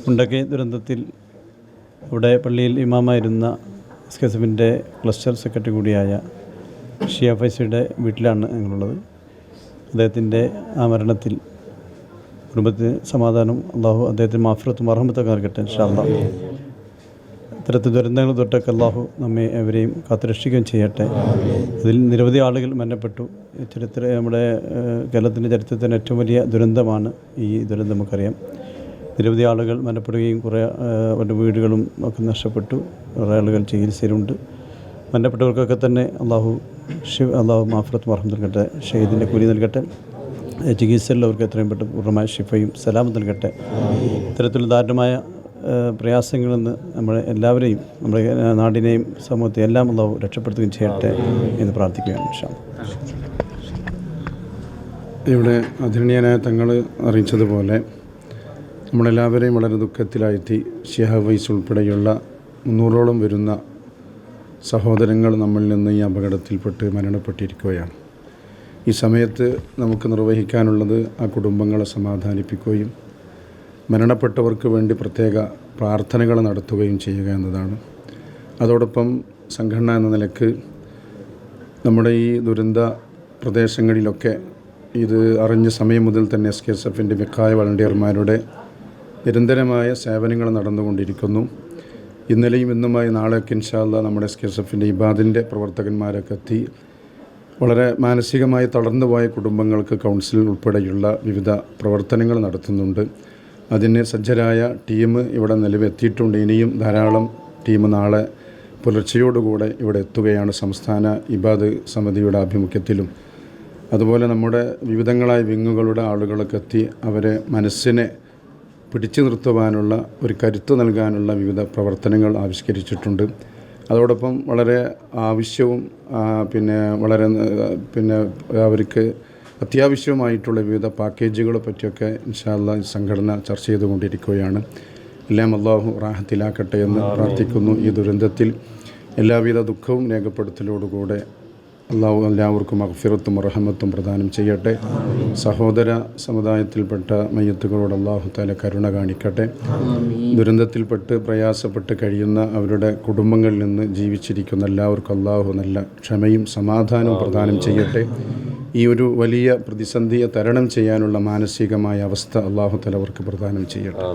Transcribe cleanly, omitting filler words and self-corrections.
മുണ്ടക്കൈ ദുരന്തത്തിൽ ഇവിടെ പള്ളിയിൽ ഇമാമായിരുന്ന SKSFൻ്റെ ക്ലസ്റ്റർ സെക്രട്ടറി കൂടിയായ ഷിയ ഫൈസിയുടെ വീട്ടിലാണ് ഞങ്ങളുള്ളത്. അദ്ദേഹത്തിൻ്റെ ആ മരണത്തിൽ കുടുംബത്തിന് സമാധാനം അള്ളാഹു അദ്ദേഹത്തിന് മാഫിറത്തും മർഹമത്തൊക്കെ നൽകട്ടെ ഇൻഷാ അല്ലാഹ്. ഇത്തരത്തിൽ ദുരന്തങ്ങൾ തൊട്ടൊക്കെ അള്ളാഹു നമ്മെ എവരെയും കാത്തുരക്ഷിക്കുകയും ചെയ്യട്ടെ. ഇതിൽ നിരവധി ആളുകൾ മരണപ്പെട്ടു. നമ്മുടെ കേരളത്തിൻ്റെ ചരിത്രത്തിന് ഏറ്റവും വലിയ ദുരന്തമാണ് ഈ ദുരന്തം. നമുക്കറിയാം, നിരവധി ആളുകൾ മരണപ്പെടുകയും കുറേ അവരുടെ വീടുകളും ഒക്കെ നഷ്ടപ്പെട്ടു. കുറേ ആളുകൾ ചികിത്സയിലുണ്ട്. മരണപ്പെട്ടവർക്കൊക്കെ തന്നെ അള്ളാഹു മാഫിറത്ത് മർഹമത്ത് നൽകട്ടെ, ഷഹീദിൻ്റെ കൂലി നൽകട്ടെ. ചികിത്സയിലുള്ളവർക്ക് എത്രയും പെട്ടെന്ന് പൂർണ്ണമായ ഷിഫയും സലാമത്ത് നൽകട്ടെ. ഇത്തരത്തിലുള്ള ദാരുണമായ പ്രയാസങ്ങളിൽ നിന്ന് നമ്മളെ എല്ലാവരെയും, നമ്മുടെ നാടിനെയും സമൂഹത്തെയും എല്ലാം അള്ളാഹു രക്ഷപ്പെടുത്തുകയും ചെയ്യട്ടെ എന്ന് പ്രാർത്ഥിക്കുകയാണ്. ഇവിടെ ആദരണീയനായ തങ്ങൾ അറിയിച്ചതുപോലെ നമ്മളെല്ലാവരെയും വളരെ ദുഃഖത്തിലാഴ്ത്തി ഷിഹാ ഫൈസ് ഉൾപ്പെടെയുള്ള 300ഓളം വരുന്ന സഹോദരങ്ങൾ നമ്മളിൽ നിന്ന് ഈ അപകടത്തിൽപ്പെട്ട് മരണപ്പെട്ടിരിക്കുകയാണ്. ഈ സമയത്ത് നമുക്ക് നിർവഹിക്കാനുള്ളത് ആ കുടുംബങ്ങളെ സമാധാനിപ്പിക്കുകയും മരണപ്പെട്ടവർക്ക് വേണ്ടി പ്രത്യേക പ്രാർത്ഥനകൾ നടത്തുകയും ചെയ്യുക എന്നതാണ്. അതോടൊപ്പം സംഘടന എന്ന നിലക്ക് നമ്മുടെ ഈ ദുരന്ത പ്രദേശങ്ങളിലൊക്കെ ഇത് അറിഞ്ഞ സമയം മുതൽ തന്നെ SKSFൻ്റെ വിഖായ വളണ്ടിയർമാരുടെ നിരന്തരമായ സേവനങ്ങൾ നടന്നുകൊണ്ടിരിക്കുന്നു. ഇന്നലെയും ഇന്നുമായി നാളെയൊക്കെ ഇൻഷാ അല്ലാഹ് നമ്മുടെ SKSFൻ്റെ ഇബാദിൻ്റെ പ്രവർത്തകന്മാരൊക്കെ എത്തി വളരെ മാനസികമായി തളർന്നുപോയ കുടുംബങ്ങൾക്ക് കൗൺസിൽ ഉൾപ്പെടെയുള്ള വിവിധ പ്രവർത്തനങ്ങൾ നടത്തുന്നുണ്ട്. അതിന് സജ്ജരായ ടീം ഇവിടെ നിലവിലെത്തിയിട്ടുണ്ട്. ഇനിയും ധാരാളം ടീം നാളെ പുലർച്ചയോടുകൂടെ ഇവിടെ എത്തുകയാണ്. സംസ്ഥാന ഇബാദ് സമിതിയുടെ ആഭിമുഖ്യത്തിലും അതുപോലെ നമ്മുടെ വിവിധങ്ങളായ വിങ്ങുകളുടെ ആളുകളൊക്കെ എത്തി അവരെ മനസ്സിനെ പിടിച്ചു നിർത്തുവാനുള്ള ഒരു കരുത്ത് നൽകാനുള്ള വിവിധ പ്രവർത്തനങ്ങൾ ആവിഷ്കരിച്ചിട്ടുണ്ട്. അതോടൊപ്പം വളരെ ആവശ്യവും അവർക്ക് അത്യാവശ്യവുമായിട്ടുള്ള വിവിധ പാക്കേജുകളെ പറ്റിയൊക്കെ ഇൻഷാ അല്ലാഹ് സംഘടന ചർച്ച ചെയ്തുകൊണ്ടിരിക്കുകയാണ്. എല്ലാം അള്ളാഹു റാഹത്തിലാക്കട്ടെ എന്ന് പ്രാർത്ഥിക്കുന്നു. ഈ ദുരന്തത്തിൽ എല്ലാവിധ ദുഃഖവും രേഖപ്പെടുത്തലോടുകൂടെ അള്ളാഹു എല്ലാവർക്കും മഗ്ഫിറത്തും റഹ്മത്തും പ്രദാനം ചെയ്യട്ടെ. സഹോദര സമുദായത്തിൽപ്പെട്ട മയ്യത്തുകളോട് അള്ളാഹു തആല കരുണ കാണിക്കട്ടെ. ദുരന്തത്തിൽപ്പെട്ട് പ്രയാസപ്പെട്ട് കഴിയുന്ന അവരുടെ കുടുംബങ്ങളിൽ നിന്ന് ജീവിച്ചിരിക്കുന്ന എല്ലാവർക്കും അള്ളാഹു നല്ല ക്ഷമയും സമാധാനവും പ്രദാനം ചെയ്യട്ടെ. ഈ ഒരു വലിയ പ്രതിസന്ധിയെ തരണം ചെയ്യാനുള്ള മാനസികമായ അവസ്ഥ അള്ളാഹു തആല അവർക്ക് പ്രദാനം ചെയ്യട്ടെ.